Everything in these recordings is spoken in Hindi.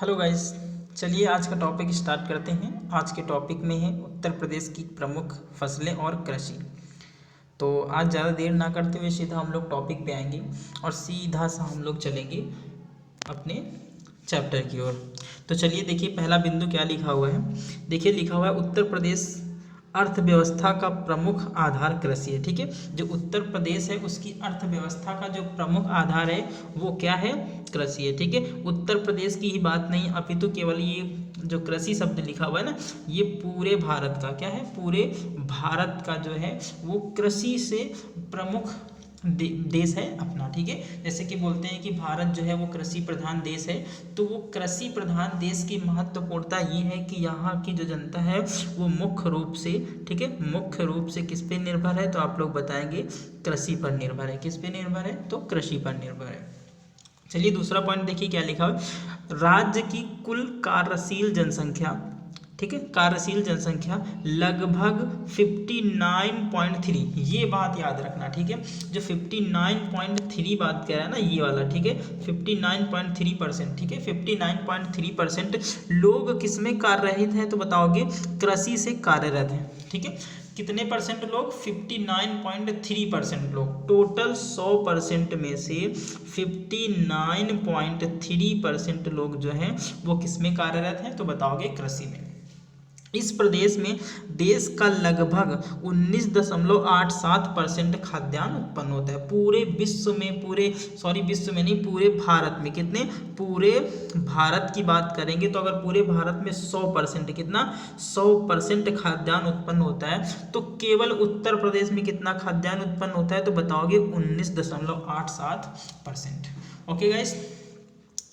हेलो गाइस, चलिए आज का टॉपिक स्टार्ट करते हैं। आज के टॉपिक में है उत्तर प्रदेश की प्रमुख फसलें और कृषि। तो आज ज़्यादा देर ना करते हुए सीधा हम लोग टॉपिक पे आएंगे और सीधा सा हम लोग चलेंगे अपने चैप्टर की ओर। तो चलिए देखिए पहला बिंदु क्या लिखा हुआ है। देखिए लिखा हुआ है उत्तर प्रदेश अर्थव्यवस्था का प्रमुख आधार कृषि है। ठीक है, जो उत्तर प्रदेश है उसकी अर्थव्यवस्था का जो प्रमुख आधार है वो क्या है? कृषि है। ठीक है, उत्तर प्रदेश की ही बात नहीं अपितु केवल ये जो कृषि शब्द लिखा हुआ है ना, ये पूरे भारत का क्या है? पूरे भारत का जो है वो कृषि से प्रमुख देश है अपना। ठीक है, जैसे कि बोलते हैं कि भारत जो है वो कृषि प्रधान देश है, तो वो कृषि प्रधान देश की महत्वपूर्णता ये है कि यहाँ की जो जनता है वो मुख्य रूप से, ठीक है, मुख्य रूप से किस पे निर्भर है? तो आप लोग बताएंगे कृषि पर निर्भर है। किस पे निर्भर है? तो कृषि पर निर्भर है। चलिए दूसरा पॉइंट देखिए क्या लिखा है। राज्य की कुल कार्यशील जनसंख्या, ठीक है, कार्यशील जनसंख्या लगभग 59.3, ये बात याद रखना। ठीक है, जो 59.3 बात कह रहा है ना ये वाला, ठीक है, 59.3%, ठीक है, 59.3% लोग किसमें कार्यरत हैं? तो बताओगे कृषि से कार्यरत हैं। ठीक है, कितने परसेंट लोग? 59.3% लोग। टोटल 100% में से 59.3% लोग जो हैं वो किसमें कार्यरत हैं? तो बताओगे कृषि में। इस प्रदेश में देश का लगभग 19.87% खाद्यान्न उत्पन्न होता है। पूरे विश्व में, विश्व में नहीं, पूरे भारत में। कितने? पूरे भारत की बात करेंगे तो अगर पूरे भारत में 100%, कितना? 100% खाद्यान्न उत्पन्न होता है, तो केवल उत्तर प्रदेश में कितना खाद्यान्न उत्पन्न होता है? तो बताओगे 19.87%। ओके गाइस,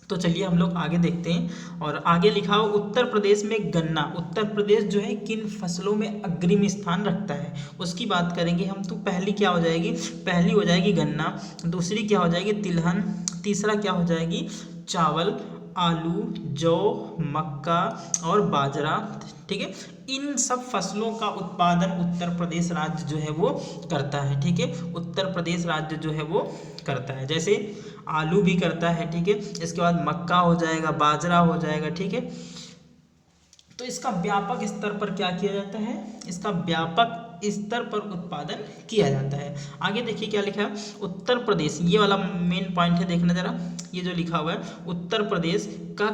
तो चलिए हम लोग आगे देखते हैं। और आगे लिखा हो उत्तर प्रदेश में गन्ना, उत्तर प्रदेश जो है किन फसलों में अग्रिम स्थान रखता है उसकी बात करेंगे हम। तो पहली क्या हो जाएगी? पहली हो जाएगी गन्ना, दूसरी क्या हो जाएगी? तिलहन, तीसरा क्या हो जाएगी? चावल, आलू, जौ, मक्का और बाजरा। ठीक है, इन सब फसलों का उत्पादन उत्तर प्रदेश राज्य जो है वो करता है। ठीक है, उत्तर प्रदेश राज्य जो है वो करता है। जैसे आलू भी करता है, ठीक है, इसके बाद मक्का हो जाएगा, बाजरा हो जाएगा। ठीक है, तो इसका व्यापक स्तर पर क्या किया जाता है? इसका व्यापक स्तर पर उत्पादन किया जाता है। आगे देखिए क्या लिखा है। उत्तर प्रदेश, ये वाला मेन पॉइंट है, देखना जरा, ये जो लिखा हुआ है उत्तर प्रदेश का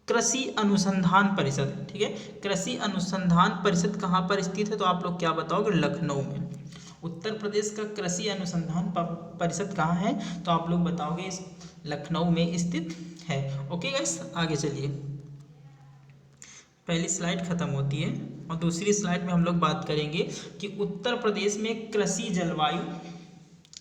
कृषि अनुसंधान परिषद। ठीक है, कृषि अनुसंधान परिषद कहाँ पर स्थित है? तो आप लोग क्या बताओगे? लखनऊ में। उत्तर प्रदेश का कृषि अनुसंधान परिषद कहाँ है? तो आप लोग बताओगे इस लखनऊ में स्थित है। ओके गाइस, आगे चलिए। पहली स्लाइड खत्म होती है और दूसरी स्लाइड में हम लोग बात करेंगे कि उत्तर प्रदेश में कृषि जलवायु,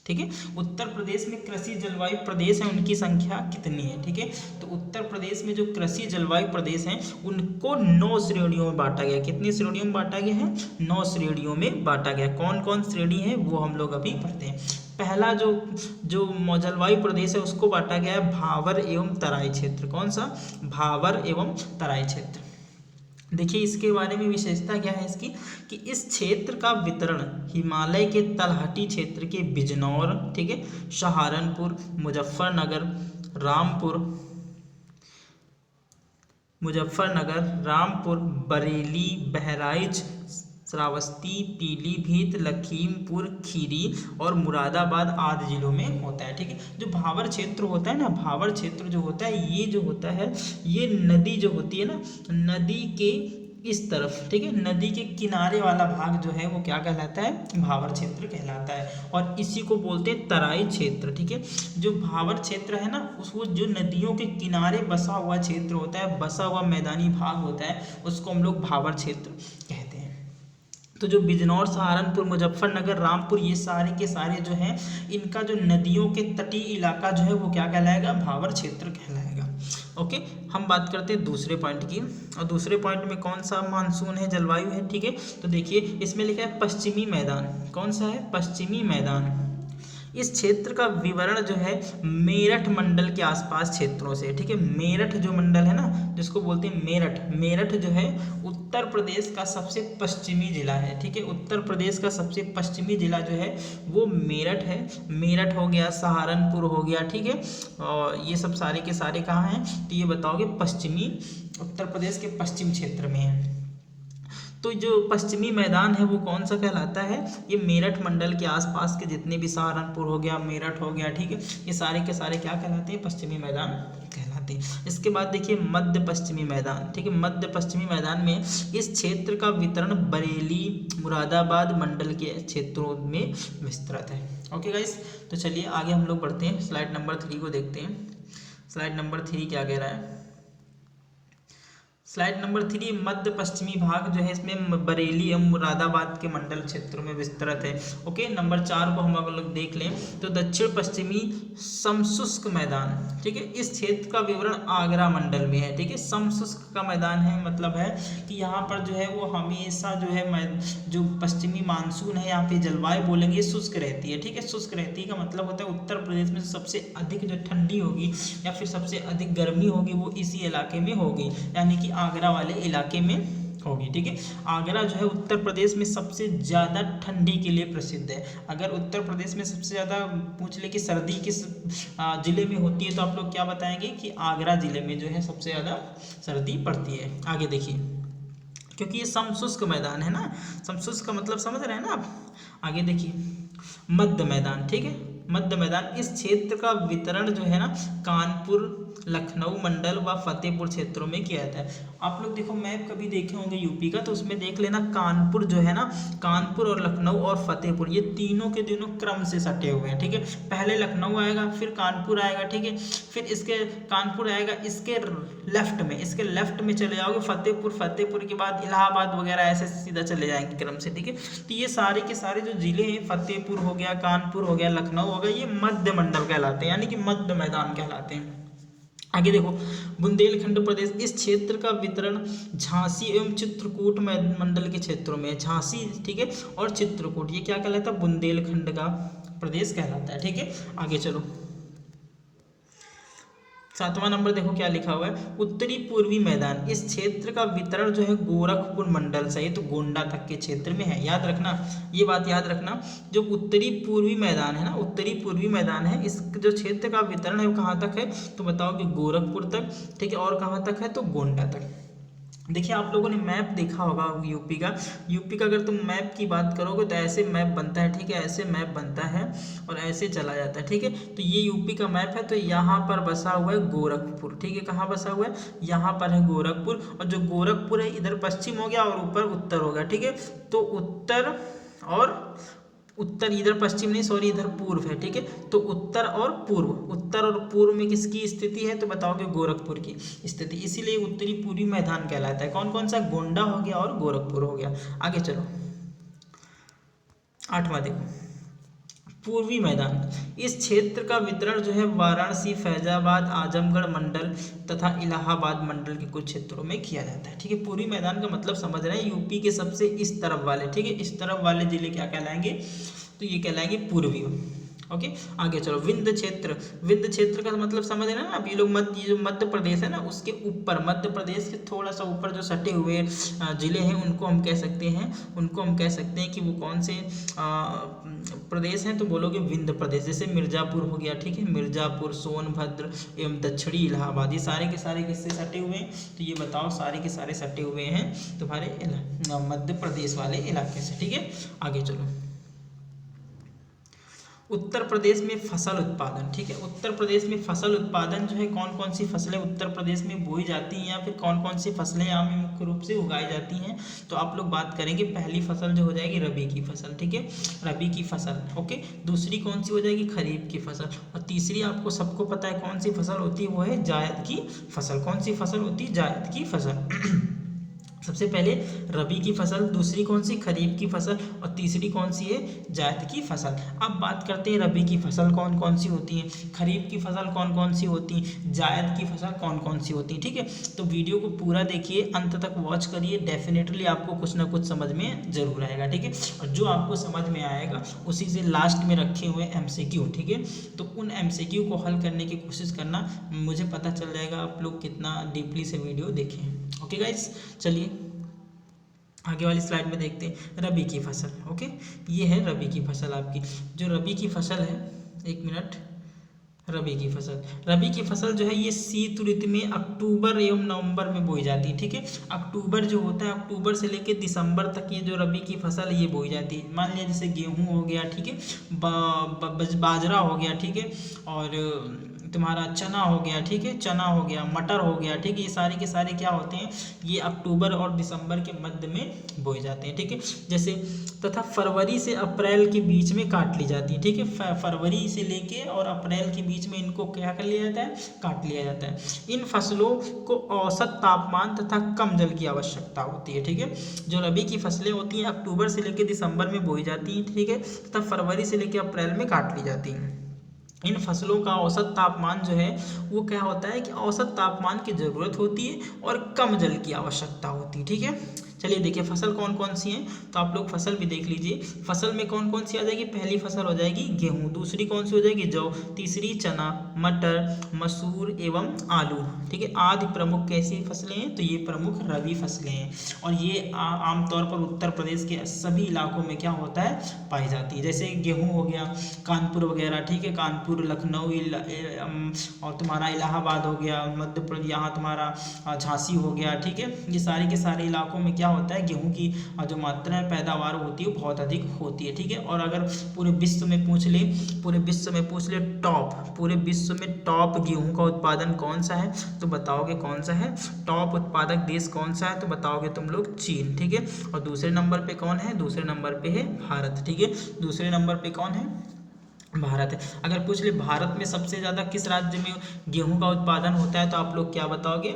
ठीक है, उत्तर प्रदेश में कृषि जलवायु प्रदेश है उनकी संख्या कितनी है? ठीक है, तो उत्तर प्रदेश में जो कृषि जलवायु प्रदेश हैं उनको 9 श्रेणियों में बांटा गया। कितनी श्रेणियों में बांटा गया है? 9 श्रेणियों में बांटा गया। कौन कौन श्रेणी है वो हम लोग अभी पढ़ते हैं। पहला जो जलवायु प्रदेश है उसको बांटा गया है भावर एवं तराई क्षेत्र। कौन सा? भावर एवं तराई क्षेत्र। देखिए इसके बारे में विशेषता क्या है इसकी, कि इस क्षेत्र का वितरण हिमालय के तलहटी क्षेत्र के बिजनौर, ठीक है, सहारनपुर, मुजफ्फरनगर, रामपुर, बरेली, बहराइच, श्रावस्ती, पीलीभीत, लखीमपुर खीरी और मुरादाबाद आदि जिलों में होता है। ठीक है, जो भावर क्षेत्र होता है ना, भावर क्षेत्र जो होता है ये जो होता है ये नदी जो होती है ना, नदी के इस तरफ, ठीक है, नदी के किनारे वाला भाग जो है वो क्या कहलाता है? भावर क्षेत्र कहलाता है। और इसी को बोलते हैं तराई क्षेत्र। ठीक है, जो भावर क्षेत्र है ना उसको जो नदियों के किनारे बसा हुआ क्षेत्र होता है, बसा हुआ मैदानी भाग होता है, उसको हम लोग भावर क्षेत्र कहते हैं। तो जो बिजनौर, सहारनपुर, मुजफ्फरनगर, रामपुर, ये सारे के सारे जो हैं इनका जो नदियों के तटीय इलाका जो है वो क्या कहलाएगा? भावर क्षेत्र कहलाएगा। ओके, हम बात करते हैं दूसरे पॉइंट की। और दूसरे पॉइंट में कौन सा मानसून है, जलवायु है। ठीक है, तो देखिए इसमें लिखा है पश्चिमी मैदान। कौन सा है? पश्चिमी मैदान। इस क्षेत्र का विवरण जो है मेरठ मंडल के आसपास क्षेत्रों से, ठीक है। मेरठ जो मंडल है ना, जिसको बोलते हैं मेरठ, मेरठ जो है उत्तर प्रदेश का सबसे पश्चिमी जिला है, ठीक है। उत्तर प्रदेश का सबसे पश्चिमी जिला जो है वो मेरठ है। मेरठ हो गया, सहारनपुर हो गया, ठीक है। और ये सब सारे के सारे कहाँ हैं, तो ये बताओगे पश्चिमी, उत्तर प्रदेश के पश्चिम क्षेत्र में है। तो जो पश्चिमी मैदान है वो कौन सा कहलाता है, ये मेरठ मंडल के आसपास के जितने भी सहारनपुर हो गया, मेरठ हो गया, ठीक है, ये सारे के सारे क्या कहलाते हैं, पश्चिमी मैदान कहलाते हैं। इसके बाद देखिए मध्य पश्चिमी मैदान, ठीक है। मध्य पश्चिमी मैदान में इस क्षेत्र का वितरण बरेली मुरादाबाद मंडल के क्षेत्रों में विस्तृत है। ओके गाइस, तो चलिए आगे हम लोग बढ़ते हैं, स्लाइड नंबर 3 को देखते हैं। स्लाइड नंबर 3 क्या कह रहा है, स्लाइड नंबर 3 मध्य पश्चिमी भाग जो है इसमें बरेली एवं मुरादाबाद के मंडल क्षेत्रों में विस्तृत है। ओके, नंबर 4 को हम अगर लोग देख लें तो दक्षिण पश्चिमी समशुष्क मैदान, ठीक है, इस क्षेत्र का विवरण आगरा मंडल में है, ठीक है। समशुष्क का मैदान है, मतलब है कि यहाँ पर जो है वो हमेशा जो है जो पश्चिमी मानसून है, यहाँ पे जलवायु बोलेंगे शुष्क रहती है, ठीक है। शुष्क रहती का मतलब होता है उत्तर प्रदेश में सबसे अधिक जो ठंडी होगी या फिर सबसे अधिक गर्मी होगी वो इसी इलाके में होगी, यानी कि आगरा वाले इलाके में होगी, ठीक है। आगरा जो है उत्तर प्रदेश में सबसे ज़्यादा ठंडी के लिए प्रसिद्ध है। अगर उत्तर प्रदेश में सबसे ज़्यादा पूछ ले कि सर्दी किस ज़िले में होती है तो आप लोग क्या बताएंगे कि आगरा ज़िले में जो है सबसे ज़्यादा सर्दी पड़ती है। आगे देखिए, क्योंकि ये समशुष्क मैदान है ना, समशुष्क का मतलब समझ रहे हैं ना आप। आगे देखिए मध्य मैदान, ठीक है, मध्य मैदान, इस क्षेत्र का वितरण जो है ना कानपुर, लखनऊ मंडल व फतेहपुर क्षेत्रों में किया जाता है। आप लोग देखो मैप कभी देखे होंगे यूपी का, तो उसमें देख लेना कानपुर जो है ना, कानपुर और लखनऊ और फतेहपुर ये तीनों के तीनों क्रम से सटे हुए हैं, ठीक है। पहले लखनऊ आएगा, फिर कानपुर आएगा, ठीक है, फिर इसके कानपुर आएगा, इसके लेफ्ट में चले जाओगे फतेहपुर, फतेहपुर के बाद इलाहाबाद वगैरह ऐसे सीधा चले जाएंगे क्रम से, ठीक है। तो ये सारे के सारे जो जिले हैं, फतेहपुर हो गया, कानपुर हो गया, लखनऊ हो गया, ये मध्य मंडल कहलाते हैं, यानी कि मध्य मैदान कहलाते हैं। आगे देखो बुंदेलखंड प्रदेश, इस क्षेत्र का वितरण झांसी एवं चित्रकूट मंडल के क्षेत्रों में, झांसी, ठीक है, और चित्रकूट ये क्या कहलाता है, बुंदेलखंड का प्रदेश कहलाता है, ठीक है। आगे चलो 7वां नंबर देखो क्या लिखा हुआ है, उत्तरी पूर्वी मैदान, इस क्षेत्र का वितरण जो है गोरखपुर मंडल सहित गोंडा तक के क्षेत्र में है। याद रखना, ये बात याद रखना, जो उत्तरी पूर्वी मैदान है ना, उत्तरी पूर्वी मैदान है, इस जो क्षेत्र का वितरण है वो कहाँ तक है, तो बताओ कि गोरखपुर तक, ठीक है, और कहाँ तक है, तो गोंडा तक। देखिए आप लोगों ने मैप देखा होगा यूपी का अगर तुम मैप की बात करोगे तो ऐसे मैप बनता है, ठीक है, ऐसे मैप बनता है और ऐसे चला जाता है, ठीक है। तो ये यूपी का मैप है, तो यहाँ पर बसा हुआ है गोरखपुर, ठीक है, कहाँ बसा हुआ है, यहाँ पर है गोरखपुर, और जो गोरखपुर है इधर पश्चिम हो गया और ऊपर उत्तर हो गया, ठीक है। तो उत्तर इधर पश्चिम नहीं, सॉरी इधर पूर्व है, ठीक है। तो उत्तर और पूर्व में किसकी स्थिति है, तो बताओगे गोरखपुर की स्थिति, इसीलिए उत्तरी पूर्वी मैदान कहलाता है। कौन कौन सा, गोंडा हो गया और गोरखपुर हो गया। आगे चलो 8वां देखो पूर्वी मैदान, इस क्षेत्र का वितरण जो है वाराणसी, फैजाबाद, आजमगढ़ मंडल तथा इलाहाबाद मंडल के कुछ क्षेत्रों में किया जाता है, ठीक है। पूर्वी मैदान का मतलब समझ रहे हैं यूपी के सबसे इस तरफ वाले, ठीक है, इस तरफ वाले जिले क्या कहलाएंगे, तो ये कहलाएंगे पूर्वी। ओके, आगे चलो विंध्य क्षेत्र का मतलब समझ रहे हैं ना आप। ये लोग ये जो मध्य प्रदेश है ना उसके ऊपर, मध्य प्रदेश के थोड़ा सा ऊपर जो सटे हुए जिले हैं उनको हम कह सकते हैं कि वो कौन से प्रदेश हैं, तो बोलोगे विंध्य प्रदेश। जैसे मिर्जापुर हो गया, ठीक है, मिर्जापुर, सोनभद्र एवं दक्षिणी इलाहाबाद, ये सारे के सारे किससे सटे हुए हैं, तो ये बताओ, सारे के सारे सटे हुए हैं तुम्हारे मध्य प्रदेश वाले इलाके से, ठीक है। आगे चलो उत्तर प्रदेश में फसल उत्पादन, ठीक है, उत्तर प्रदेश में फसल उत्पादन जो है कौन कौन सी फसलें उत्तर प्रदेश में बोई जाती हैं या फिर कौन कौन सी फसलें यहाँ में मुख्य रूप से उगाई जाती हैं, तो आप लोग बात करेंगे। पहली फसल जो हो जाएगी रबी की फसल, ठीक है, रबी की फसल। ओके, दूसरी कौन सी हो जाएगी, खरीफ की फसल, और तीसरी आपको सबको पता है कौन सी फसल होती है, वो है जायद की फसल। कौन सी फसल होती है, जायद की फसल। सबसे पहले रबी की फसल, दूसरी कौन सी खरीफ की फसल, और तीसरी कौन सी है जायद की फसल। अब बात करते हैं रबी की फसल कौन कौन सी होती है, खरीफ की फसल कौन कौन सी होती है, जायद की फसल कौन कौन सी होती है। ठीक है, तो वीडियो को पूरा देखिए, अंत तक वॉच करिए, डेफिनेटली आपको कुछ ना कुछ समझ में जरूर आएगा। ठीक है, और जो आपको समझ में आएगा उसी से लास्ट में रखे हुए MCQ, ठीक है, तो उन MCQ को हल करने की कोशिश करना, मुझे पता चल जाएगा आप लोग कितना डीपली से वीडियो देखें। ओके गाइस, चलिए आगे वाली स्लाइड में देखते हैं रबी की फसल। ओके, ये है रबी की फसल आपकी। जो रबी की फसल है, एक मिनट, रबी की फसल, रबी की फसल जो है ये शीत ऋतु में अक्टूबर एवं नवंबर में बोई जाती है। ठीक है, अक्टूबर जो होता है, अक्टूबर से लेकर दिसंबर तक ये जो रबी की फसल है ये बोई जाती है। मान लिया जैसे गेहूं हो गया, ठीक है, बाजरा हो गया, ठीक है, और तुम्हारा चना हो गया, ठीक है, चना हो गया, मटर हो गया, ठीक है, ये सारे के सारे क्या होते हैं, ये अक्टूबर और दिसंबर के मध्य में बोए जाते हैं। ठीक है, जैसे तथा फरवरी से अप्रैल के बीच में काट ली जाती है। ठीक है, फरवरी से लेके और अप्रैल के बीच में इनको क्या कर लिया जाता है, काट लिया जाता है। इन फसलों को औसत तापमान तथा कम जल की आवश्यकता होती है। ठीक है, जो रबी की फसलें होती हैं अक्टूबर से लेकर दिसंबर में बोई जाती हैं, ठीक है, तथा फरवरी से लेकर अप्रैल में काट ली जाती हैं। इन फसलों का औसत तापमान जो है वो क्या होता है कि औसत तापमान की ज़रूरत होती है और कम जल की आवश्यकता होती है। ठीक है, चलिए देखिए फसल कौन कौन सी हैं, तो आप लोग फसल भी देख लीजिए। फसल में कौन कौन सी आ जाएगी, पहली फसल हो जाएगी गेहूं, दूसरी कौन सी हो जाएगी जौ, तीसरी चना, मटर, मसूर एवं आलू। ठीक है, आदि प्रमुख कैसी फसलें हैं, तो ये प्रमुख रबी फसलें हैं, और ये आमतौर पर उत्तर प्रदेश के सभी इलाकों में क्या होता है, पाई जाती है। जैसे गेहूँ हो गया कानपुर वगैरह, ठीक है, कानपुर, लखनऊ और तुम्हारा इलाहाबाद हो गया, मध्य प्रदेश, यहाँ तुम्हारा झांसी हो गया। ठीक है, ये सारे के सारे इलाकों में क्या होता है, गेहूं की जो मात्रा पैदावार होती है वो बहुत अधिक होती है। ठीक है, और अगर पूरे विश्व में पूछ ले, पूरे विश्व में पूछ ले टॉप, पूरे विश्व में टॉप गेहूं का उत्पादन कौन सा है, तो बताओगे कौन सा है, टॉप उत्पादक देश कौन सा है, तो बताओगे तुम लोग चीन। ठीक है, और दूसरे नंबर पे कौन है, दूसरे नंबर पे है भारत। ठीक है, दूसरे नंबर पे कौन है, भारत है। अगर पूछ ले भारत में सबसे ज़्यादा किस राज्य में गेहूं का उत्पादन होता है, तो आप लोग क्या बताओगे,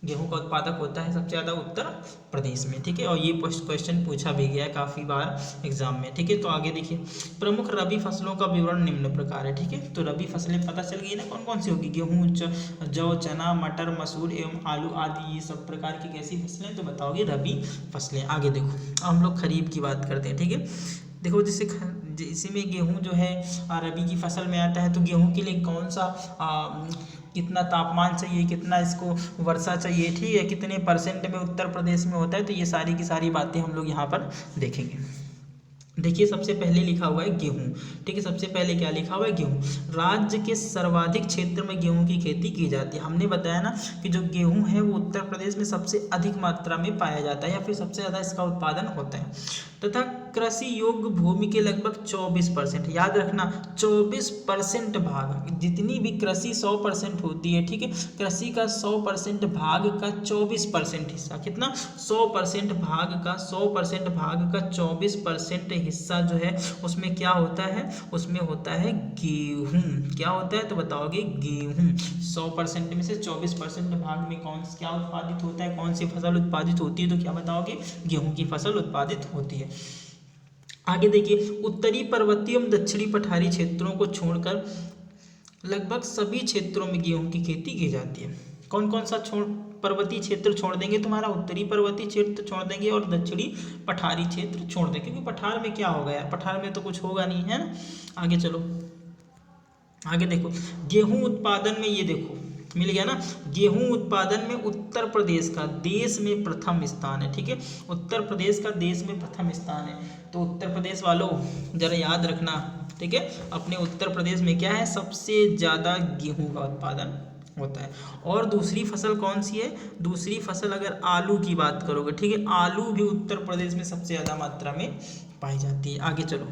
गेहूं का उत्पादक होता है सबसे ज़्यादा उत्तर प्रदेश में। ठीक है, और ये क्वेश्चन पूछा भी गया है काफ़ी बार एग्जाम में। ठीक है, तो आगे देखिए प्रमुख रबी फसलों का विवरण निम्न प्रकार है। ठीक है, तो रबी फसलें पता चल गई ना कौन कौन सी होगी, गेहूँ, जौ, चना, मटर, मसूर एवं आलू आदि, ये सब प्रकार की कैसी फसलें, तो बताओगे रबी फसलें। आगे देखो हम लोग खरीफ की बात करते हैं। ठीक है, देखो जैसे इसी में गेहूं जो है रबी की फसल में आता है, तो गेहूं के लिए कौन सा कितना तापमान चाहिए, कितना इसको वर्षा चाहिए, ठीक है, कितने % में उत्तर प्रदेश में होता है, तो ये सारी की सारी बातें हम लोग यहाँ पर देखेंगे। देखिए सबसे पहले लिखा हुआ है गेहूं। ठीक है, सबसे पहले क्या लिखा हुआ है, गेहूं। राज्य के सर्वाधिक क्षेत्र में गेहूं की खेती की जाती है। हमने बताया ना कि जो गेहूं है वो उत्तर प्रदेश में सबसे अधिक मात्रा में पाया जाता है, या फिर सबसे ज़्यादा इसका उत्पादन होता है, तथा कृषि योग्य भूमि के लगभग 24%, याद रखना 24% भाग, जितनी भी कृषि 100% होती है, ठीक है, कृषि का 100% भाग का 24% हिस्सा, कितना 100% भाग का 100% भाग का 24% हिस्सा जो है उसमें क्या होता है, उसमें होता है गेहूं। क्या होता है, तो बताओगे गेहूं। 100% में से 24% भाग में कौन क्या उत्पादित होता है, कौन सी फसल उत्पादित होती है, तो क्या बताओगे, गेहूं की फसल उत्पादित होती है। आगे देखिए उत्तरी पर्वतीय एवं दक्षिणी पठारी क्षेत्रों को छोड़कर लगभग सभी क्षेत्रों में गेहूं की खेती की जाती है। कौन कौन सा पर्वतीय क्षेत्र छोड़ देंगे, तुम्हारा उत्तरी पर्वतीय क्षेत्र छोड़ देंगे और दक्षिणी पठारी क्षेत्र छोड़ देंगे, क्योंकि पठार में क्या होगा यार, पठार में तो कुछ होगा नहीं, है ना। आगे चलो, आगे देखो गेहूं उत्पादन में, ये देखो मिल गया ना, गेहूं उत्पादन में उत्तर प्रदेश का देश में प्रथम स्थान है। ठीक है, उत्तर प्रदेश का देश में प्रथम स्थान है, तो उत्तर प्रदेश वालों जरा याद रखना। ठीक है, अपने उत्तर प्रदेश में क्या है, सबसे ज़्यादा गेहूं का उत्पादन होता है। और दूसरी फसल कौन सी है, दूसरी फसल अगर आलू की बात करोगे, ठीक है, आलू भी उत्तर प्रदेश में सबसे ज़्यादा मात्रा में पाई जाती है। आगे चलो,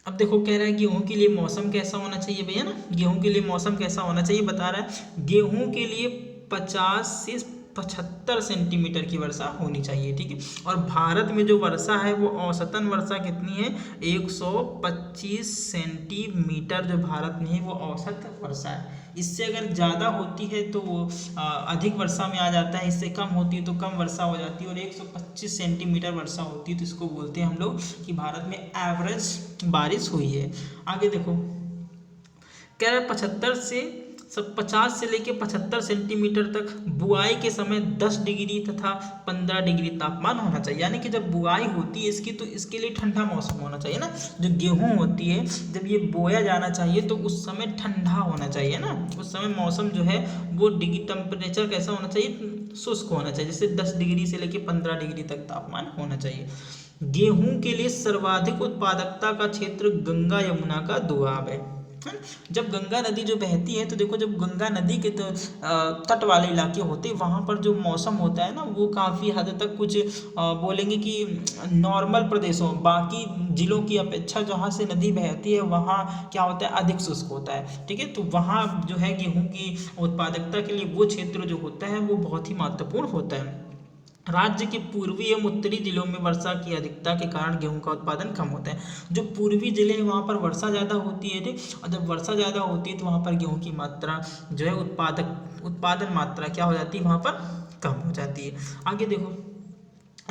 अब देखो कह रहा है गेहूं के लिए मौसम कैसा होना चाहिए भैया ना, गेहूं के लिए मौसम कैसा होना चाहिए, बता रहा है गेहूं के लिए 50 से 75 सेंटीमीटर की वर्षा होनी चाहिए, ठीक है। और भारत में जो वर्षा है वो औसतन वर्षा कितनी है, 125 सेंटीमीटर जो भारत में है वो औसत वर्षा है। इससे अगर ज़्यादा होती है तो वो अधिक वर्षा में आ जाता है, इससे कम होती है तो कम वर्षा हो जाती है, और 125 सेंटीमीटर वर्षा होती है तो इसको बोलते हैं हम लोग कि भारत में एवरेज बारिश हुई है। आगे देखो, कह रहा है 50 से लेकर 75 सेंटीमीटर तक बुआई के समय 10 डिग्री तथा 15 डिग्री तापमान होना चाहिए। यानी कि जब बुआई होती है इसकी तो इसके लिए ठंडा मौसम होना चाहिए ना। जो गेहूं होती है जब ये बोया जाना चाहिए तो उस समय ठंडा होना चाहिए ना, उस समय मौसम जो है वो टेम्परेचर कैसा होना चाहिए, शुष्क होना चाहिए, जैसे 10 डिग्री से लेकर 15 डिग्री तक तापमान होना चाहिए। गेहूं के लिए सर्वाधिक उत्पादकता का क्षेत्र गंगा यमुना का दोआब है। जब गंगा नदी जो बहती है तो देखो, जब गंगा नदी के तट वाले इलाके होते हैं वहाँ पर जो मौसम होता है ना वो काफ़ी हद तक कुछ बोलेंगे कि नॉर्मल प्रदेशों बाकी जिलों की अपेक्षा जहाँ से नदी बहती है वहाँ क्या होता है, अधिक शुष्क होता है, ठीक है। तो वहाँ जो है गेहूँ की उत्पादकता के लिए वो क्षेत्र जो होता है वो बहुत ही महत्वपूर्ण होता है। राज्य के पूर्वी एवं उत्तरी जिलों में वर्षा की अधिकता के कारण गेहूं का उत्पादन कम होता है। जो पूर्वी जिले हैं वहाँ पर वर्षा ज़्यादा होती है, ठीक, और जब वर्षा ज़्यादा होती है तो वहाँ पर गेहूं की मात्रा जो है उत्पादन मात्रा क्या हो जाती है, वहाँ पर कम हो जाती है। आगे देखो,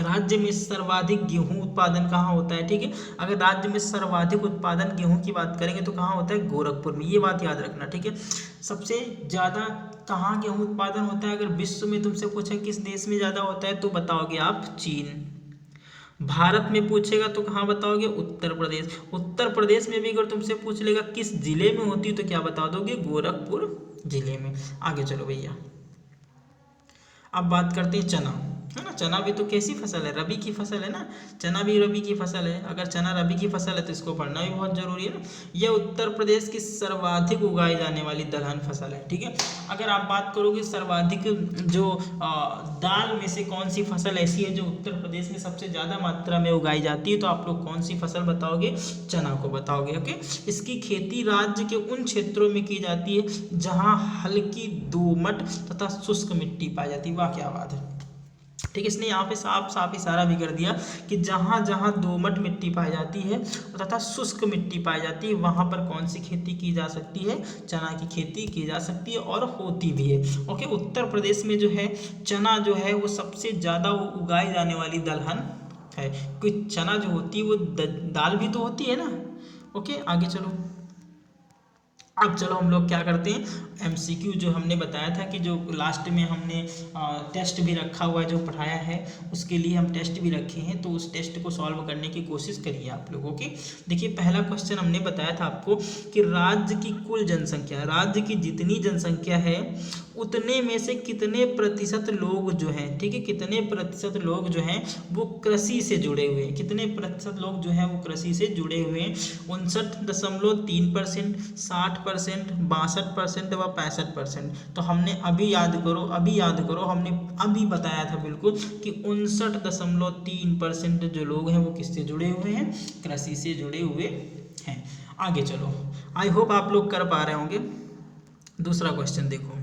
राज्य में सर्वाधिक गेहूं उत्पादन कहाँ होता है, ठीक है। अगर राज्य में सर्वाधिक उत्पादन गेहूं की बात करेंगे तो कहाँ होता है, गोरखपुर में, ये बात याद रखना, ठीक है। सबसे ज़्यादा कहाँ गेहूं उत्पादन होता है, अगर विश्व में तुमसे पूछे किस देश में ज़्यादा होता है तो बताओगे आप चीन। भारत में पूछेगा तो कहाँ बताओगे, उत्तर प्रदेश। उत्तर प्रदेश में भी अगर तुमसे पूछ लेगा किस जिले में होती है तो क्या बता दोगे, गोरखपुर जिले में। आगे चलो भैया, अब बात करते हैं चना, है ना। चना भी तो कैसी फसल है, रबी की फसल है ना, चना भी रबी की फसल है। अगर चना रबी की फसल है तो इसको पढ़ना भी बहुत जरूरी है ना। यह उत्तर प्रदेश की सर्वाधिक उगाई जाने वाली दलहन फसल है, ठीक है। अगर आप बात करोगे सर्वाधिक जो दाल में से कौन सी फसल ऐसी है जो उत्तर प्रदेश में सबसे ज़्यादा मात्रा में उगाई जाती है, तो आप लोग कौन सी फसल बताओगे, चना को बताओगे, ओके। इसकी खेती राज्य के उन क्षेत्रों में की जाती है जहाँ हल्की दोमट तथा शुष्क मिट्टी पाई जाती है। वाह क्या बात है, ठीक है। इसने यहाँ पे साफ इशारा भी कर दिया कि जहाँ जहाँ दोमट मिट्टी पाई जाती है तथा शुष्क मिट्टी पाई जाती है वहाँ पर कौन सी खेती की जा सकती है, चना की खेती की जा सकती है और होती भी है, ओके। उत्तर प्रदेश में जो है चना जो है वो सबसे ज़्यादा उगाई जाने वाली दलहन है, क्योंकि चना जो होती है वो दाल भी तो होती है ना, ओके। आगे चलो, अब चलो हम लोग क्या करते हैं, एमसीक्यू जो हमने बताया था कि जो लास्ट में हमने टेस्ट भी रखा हुआ है, जो पढ़ाया है उसके लिए हम टेस्ट भी रखे हैं, तो उस टेस्ट को सॉल्व करने की कोशिश करिए आप लोग, ओके। देखिए पहला क्वेश्चन हमने बताया था आपको कि राज्य की कुल जनसंख्या, राज्य की जितनी जनसंख्या है उतने में से कितने प्रतिशत लोग जो हैं, ठीक है, कितने प्रतिशत लोग जो हैं वो कृषि से जुड़े हुए हैं, कितने प्रतिशत लोग जो हैं वो कृषि से जुड़े हुए हैं, 59.3%, 60%, 62% व 65%। तो हमने अभी याद करो हमने अभी बताया था बिल्कुल कि 59.3% जो लोग हैं वो किससे जुड़े हुए हैं, कृषि से जुड़े हुए हैं। आगे चलो, आई होप आप लोग कर पा रहे होंगे। दूसरा क्वेश्चन देखो,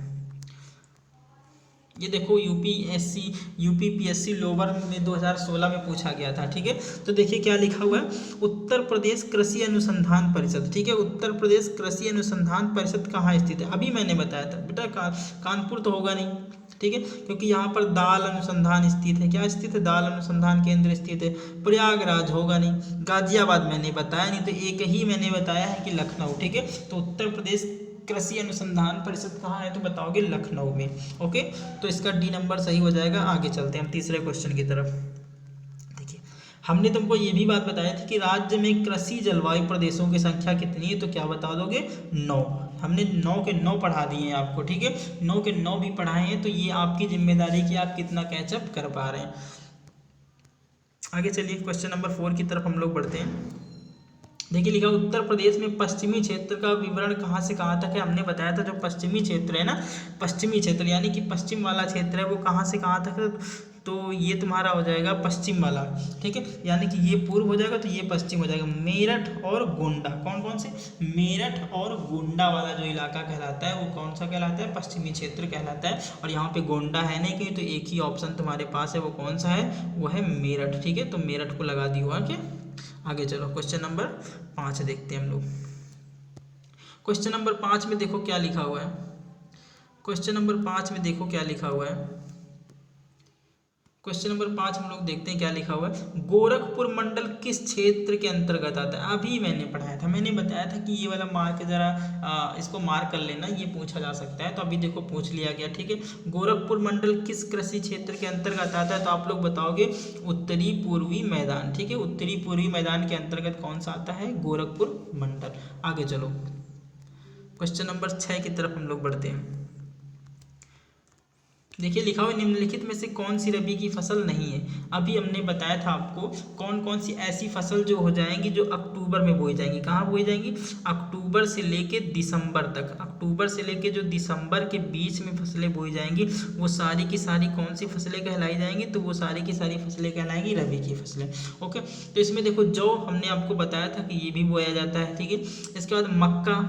ये देखो यूपीपीएससी लोअर में 2016 में पूछा गया था, ठीक है। तो देखिए क्या लिखा हुआ है, उत्तर प्रदेश कृषि अनुसंधान परिषद, ठीक है। उत्तर प्रदेश कृषि अनुसंधान परिषद कहाँ स्थित है, अभी मैंने बताया था बेटा, कानपुर तो होगा नहीं, ठीक है, क्योंकि यहाँ पर दाल अनुसंधान स्थित है, क्या स्थित है, दाल अनुसंधान केंद्र स्थित है। प्रयागराज होगा नहीं, गाजियाबाद मैंने बताया नहीं, तो एक ही मैंने बताया है कि लखनऊ, ठीक है। तो उत्तर प्रदेश कृषि अनुसंधान परिषद कहाँ है तो बताओगे लखनऊ में, ओके। तो इसका डी नंबर सही हो जाएगा। आगे चलते हैं हम तीसरे क्वेश्चन की तरफ। देखिए हमने तुमको ये भी बात बताया थी कि राज्य में कृषि जलवायु प्रदेशों की संख्या कितनी है, तो क्या बता दोगे, 9। हमने 9 के 9 पढ़ा दिए हैं आपको, ठीक है, 9 के 9 भी पढ़ाए हैं, तो ये आपकी जिम्मेदारी कि आप कितना कैचअप कर पा रहे हैं। आगे चलिए क्वेश्चन नंबर 4 की तरफ हम लोग बढ़ते हैं। देखिए लिखा, उत्तर प्रदेश में पश्चिमी क्षेत्र का विवरण कहाँ से कहाँ तक है। हमने बताया था जो पश्चिमी क्षेत्र है ना, पश्चिमी क्षेत्र यानी कि पश्चिम वाला क्षेत्र है वो कहाँ से कहाँ तक है, तो ये तुम्हारा हो जाएगा पश्चिम वाला, ठीक है, यानी कि ये पूर्व हो जाएगा तो ये पश्चिम हो जाएगा। मेरठ और गोंडा, कौन कौन से, मेरठ और गोंडा वाला जो इलाका कहलाता है वो कौन सा कहलाता है, पश्चिमी क्षेत्र कहलाता है। और यहाँ पे गोंडा है नहीं कहीं, तो एक ही ऑप्शन तुम्हारे पास है, वो कौन सा है, वो है मेरठ, ठीक है, तो मेरठ को लगा दी हुआ। आगे चलो क्वेश्चन नंबर 5 देखते हैं हम लोग। क्वेश्चन नंबर 5 में देखो क्या लिखा हुआ है, क्वेश्चन नंबर 5 में देखो क्या लिखा हुआ है। क्वेश्चन नंबर 5 हम लोग देखते हैं क्या लिखा हुआ है। गोरखपुर मंडल किस क्षेत्र के अंतर्गत आता है। अभी मैंने पढ़ाया था, मैंने बताया था कि ये वाला मार्क जरा इसको मार्क कर लेना, ये पूछा जा सकता है, तो अभी देखो पूछ लिया गया, ठीक है। गोरखपुर मंडल किस कृषि क्षेत्र के अंतर्गत आता है, तो आप लोग बताओगे उत्तरी पूर्वी मैदान, ठीक है, उत्तरी पूर्वी मैदान के अंतर्गत कौन सा आता है, गोरखपुर मंडल। आगे चलो क्वेश्चन नंबर 6 की तरफ हम लोग बढ़ते हैं। देखिए लिखा हुआ निम्नलिखित में से कौन सी रबी की फसल नहीं है। अभी हमने बताया था आपको कौन कौन सी ऐसी फसल जो हो जाएंगी जो अक्टूबर में बोई जाएंगी। कहाँ बोई जाएंगी, अक्टूबर से लेके दिसंबर तक, अक्टूबर से लेके जो दिसंबर के बीच में फसलें बोई जाएंगी वो सारी की सारी कौन सी फसलें कहलाई जाएंगी, तो वो सारी की सारी फसलें कहलाएंगी रबी की फसलें। ओके, तो इसमें देखो जौ हमने आपको बताया था कि ये भी बोया जाता है, ठीक है। इसके बाद मक्का,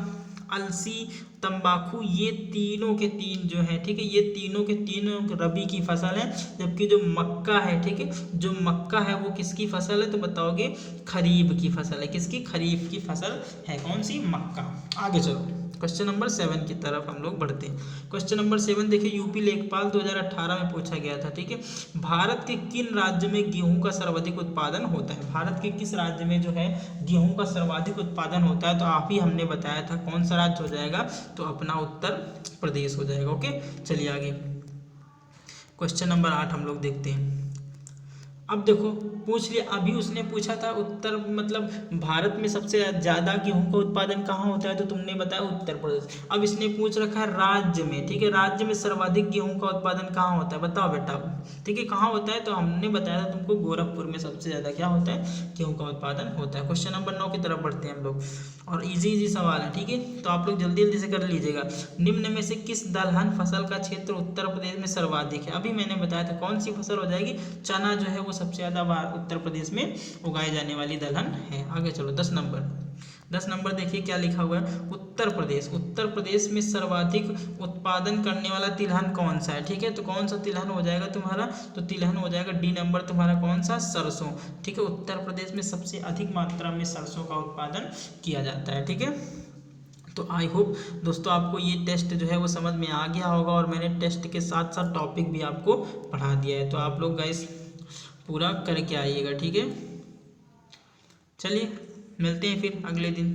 अलसी, तंबाकू, ये तीनों के तीन जो है, ठीक है, ये तीनों के तीनों रबी की फसल है। जबकि जो मक्का है, ठीक है, जो मक्का है वो किसकी फसल है, तो बताओगे खरीफ की फसल है। किसकी, खरीफ की फसल है, कौन सी, मक्का। आगे चलो क्वेश्चन नंबर 7 की तरफ हम लोग बढ़ते हैं। क्वेश्चन नंबर 7 देखिए, यूपी लेखपाल 2018 में पूछा गया था, ठीक है। भारत के किन राज्य में गेहूं का सर्वाधिक उत्पादन होता है। भारत के किस राज्य में जो है गेहूं का सर्वाधिक उत्पादन होता है, तो आप ही हमने बताया था कौन सा राज्य हो जाएगा, तो अपना उत्तर प्रदेश हो जाएगा। ओके, चलिए आगे क्वेश्चन नंबर 8 हम लोग देखते हैं। अब देखो पूछ लिया, अभी उसने पूछा था उत्तर मतलब भारत में सबसे ज़्यादा गेहूं का उत्पादन कहाँ होता है, तो तुमने बताया उत्तर प्रदेश। अब इसने पूछ रखा है राज्य में, ठीक है, राज्य में सर्वाधिक गेहूं का उत्पादन कहाँ होता है, बताओ बेटा, ठीक है, कहाँ होता है, तो हमने बताया था तुमको गोरखपुर में सबसे ज़्यादा क्या होता है, गेहूं का उत्पादन होता है। क्वेश्चन नंबर 9 की तरफ बढ़ते हैं हम लोग, और इजी सवाल है, ठीक है, तो आप लोग जल्दी जल्दी से कर लीजिएगा। निम्न में से किस दलहन फसल का क्षेत्र उत्तर प्रदेश में सर्वाधिक है। अभी मैंने बताया था कौन सी फसल हो जाएगी, चना जो है वो सबसे ज़्यादा उत्तर प्रदेश में उगाई जाने वाली दलहन है। आगे चलो 10 नंबर देखिए क्या लिखा हुआ है। उत्तर प्रदेश में सर्वाधिक उत्पादन करने वाला तिलहन कौन सा है, ठीक है, तो कौन सा तिलहन हो जाएगा तुम्हारा, तो तिलहन हो जाएगा डी नंबर तुम्हारा, कौन सा, सरसों, ठीक है। उत्तर प्रदेश में सबसे अधिक मात्रा में सरसों का उत्पादन किया जाता है, ठीक है। तो आई होप दोस्तों आपको ये टेस्ट जो है वो समझ में आ गया होगा, और मैंने टेस्ट के साथ साथ टॉपिक भी आपको पढ़ा दिया है, तो आप लोग गाइस पूरा करके आइएगा, ठीक है। चलिए मिलते हैं फिर अगले दिन।